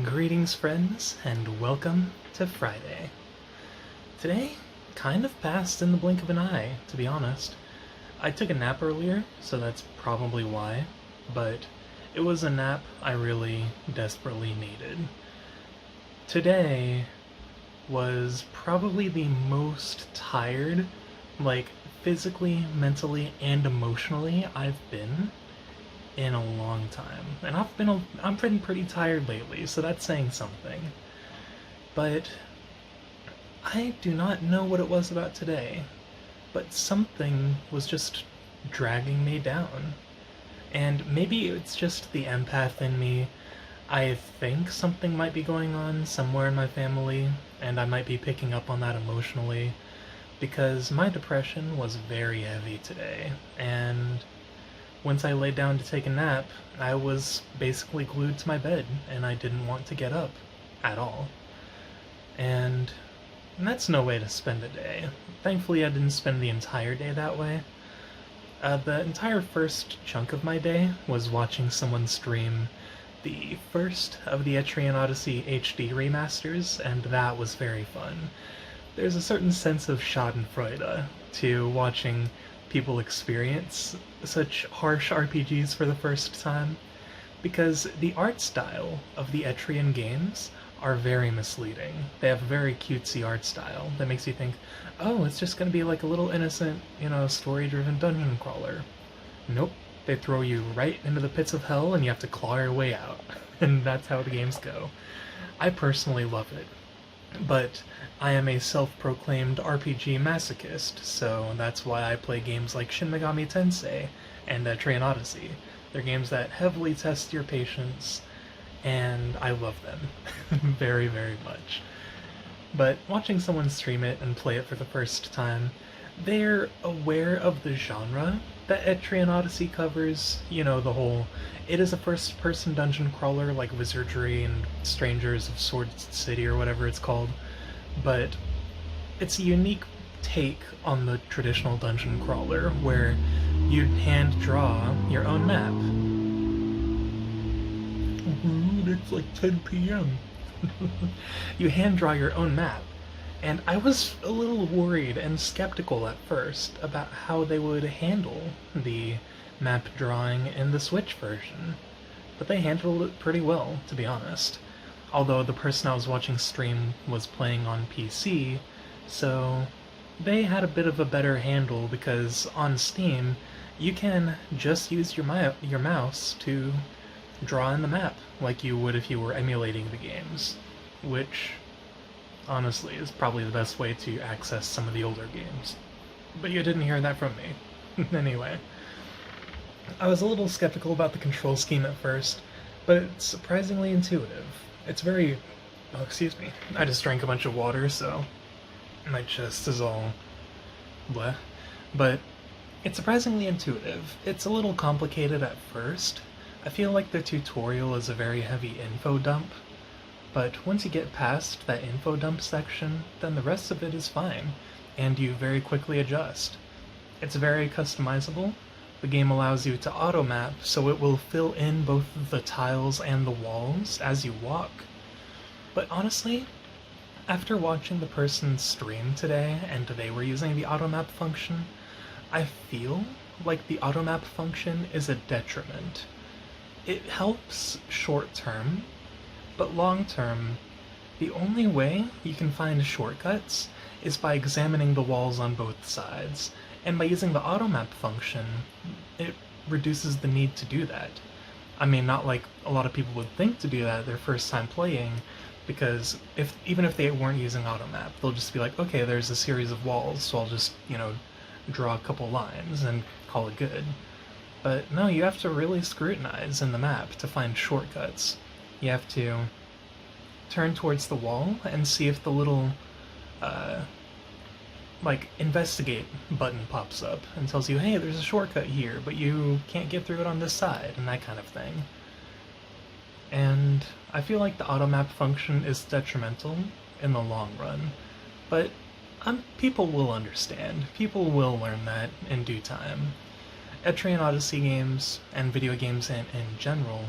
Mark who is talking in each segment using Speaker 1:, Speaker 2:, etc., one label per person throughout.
Speaker 1: Greetings, friends, and welcome to Friday. Today kind of passed in the blink of an eye, to be honest. I took a nap earlier, so that's probably why, but it was a nap I really desperately needed. Today was probably the most tired, like physically, mentally, and emotionally I've been in a long time. And I'm pretty tired lately, so that's saying something. But I do not know what it was about today, but something was just dragging me down. And maybe it's just the empath in me. I think something might be going on somewhere in my family, and I might be picking up on that emotionally, because my depression was very heavy today, and once I laid down to take a nap, I was basically glued to my bed, and I didn't want to get up at all. And that's no way to spend a day. Thankfully, I didn't spend the entire day that way. The entire first chunk of my day was watching someone stream the first of the Etrian Odyssey HD remasters, and that was very fun. There's a certain sense of schadenfreude to watching people experience such harsh RPGs for the first time, because the art style of the Etrian games are very misleading. They have a very cutesy art style that makes you think, oh, it's just going to be like a little innocent, story-driven dungeon crawler. Nope. They throw you right into the pits of hell and you have to claw your way out. And that's how the games go. I personally love it. But I am a self-proclaimed RPG masochist, so that's why I play games like Shin Megami Tensei and Etrian Odyssey. They're games that heavily test your patience, and I love them very, very much. But watching someone stream it and play it for the first time, they're aware of the genre that Etrian Odyssey covers. The whole, it is a first-person dungeon crawler like Wizardry and Strangers of Sword City or whatever it's called, but it's a unique take on the traditional dungeon crawler where you hand draw your own map. It's like 10 p.m. You hand draw your own map. And I was a little worried and skeptical at first about how they would handle the map drawing in the Switch version. But they handled it pretty well, to be honest. Although the person I was watching stream was playing on PC, so they had a bit of a better handle because on Steam, you can just use your mouse to draw in the map like you would if you were emulating the games, which honestly is probably the best way to access some of the older games. But you didn't hear that from me. Anyway, I was a little skeptical about the control scheme at first, but it's surprisingly intuitive. It's very... Oh, excuse me. I just drank a bunch of water, so my chest is all bleh. But it's surprisingly intuitive. It's a little complicated at first. I feel like the tutorial is a very heavy info dump, but once you get past that info dump section, then the rest of it is fine, and you very quickly adjust. It's very customizable. The game allows you to auto-map, so it will fill in both the tiles and the walls as you walk. But honestly, after watching the person stream today, and they were using the auto-map function, I feel like the auto-map function is a detriment. It helps short-term, but long-term, the only way you can find shortcuts is by examining the walls on both sides, and by using the automap function, it reduces the need to do that. I mean, not like a lot of people would think to do that their first time playing, because even if they weren't using automap, they'll just be like, okay, there's a series of walls, so I'll just, draw a couple lines and call it good. But no, you have to really scrutinize in the map to find shortcuts. You have to turn towards the wall and see if the little, investigate button pops up and tells you, hey, there's a shortcut here, but you can't get through it on this side, and that kind of thing. And I feel like the automap function is detrimental in the long run, but people will understand. People will learn that in due time. Etrian Odyssey games, and video games in general,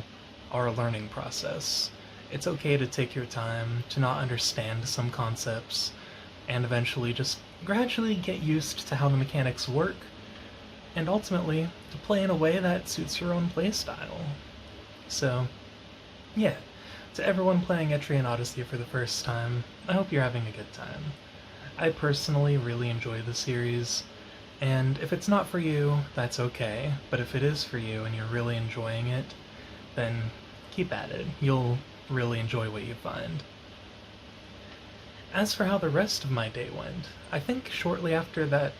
Speaker 1: are a learning process. It's okay to take your time, to not understand some concepts, and eventually just gradually get used to how the mechanics work, and ultimately to play in a way that suits your own playstyle. So, yeah, to everyone playing Etrian Odyssey for the first time, I hope you're having a good time. I personally really enjoy the series, and if it's not for you, that's okay, but if it is for you and you're really enjoying it, then keep at it. You'll really enjoy what you find. As for how the rest of my day went, I think shortly after that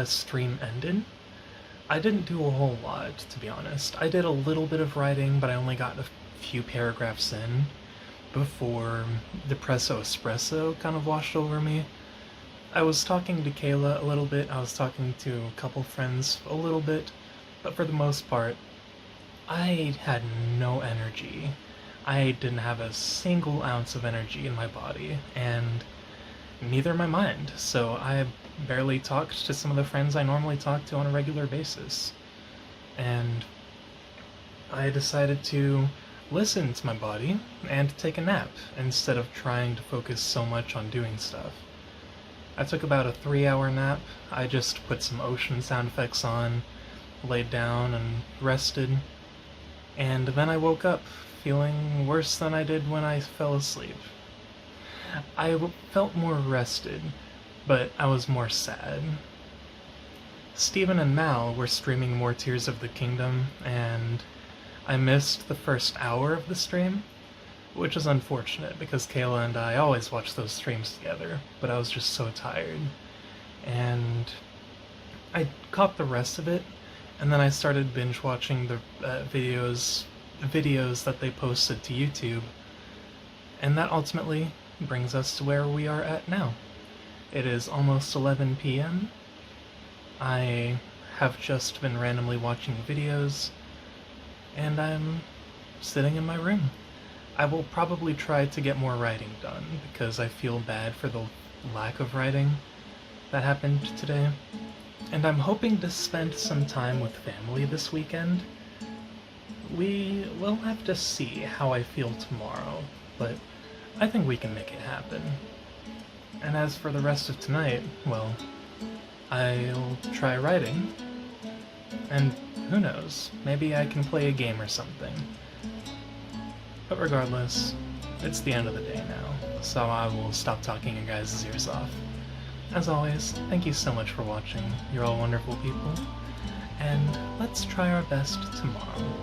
Speaker 1: stream ended, I didn't do a whole lot, to be honest. I did a little bit of writing, but I only got a few paragraphs in before Depresso Espresso kind of washed over me. I was talking to Kayla a little bit, I was talking to a couple friends a little bit, but for the most part, I had no energy. I didn't have a single ounce of energy in my body, and neither my mind, so I barely talked to some of the friends I normally talk to on a regular basis. And I decided to listen to my body and take a nap instead of trying to focus so much on doing stuff. I took about a 3-hour nap. I just put some ocean sound effects on, laid down and rested, and then I woke up feeling worse than I did when I fell asleep. I felt more rested, but I was more sad. Steven and Mal were streaming more Tears of the Kingdom, and I missed the first hour of the stream, which is unfortunate because Kayla and I always watch those streams together, but I was just so tired. And I caught the rest of it, and then I started binge watching the videos that they posted to YouTube, and that ultimately brings us to where we are at now. It is almost 11 p.m. I have just been randomly watching videos, and I'm sitting in my room. I will probably try to get more writing done, because I feel bad for the lack of writing that happened today. And I'm hoping to spend some time with family this weekend. We will have to see how I feel tomorrow, but I think we can make it happen. And as for the rest of tonight, well, I'll try writing, and who knows, maybe I can play a game or something. But regardless, it's the end of the day now, so I will stop talking your guys' ears off. As always, thank you so much for watching, you're all wonderful people, and let's try our best tomorrow.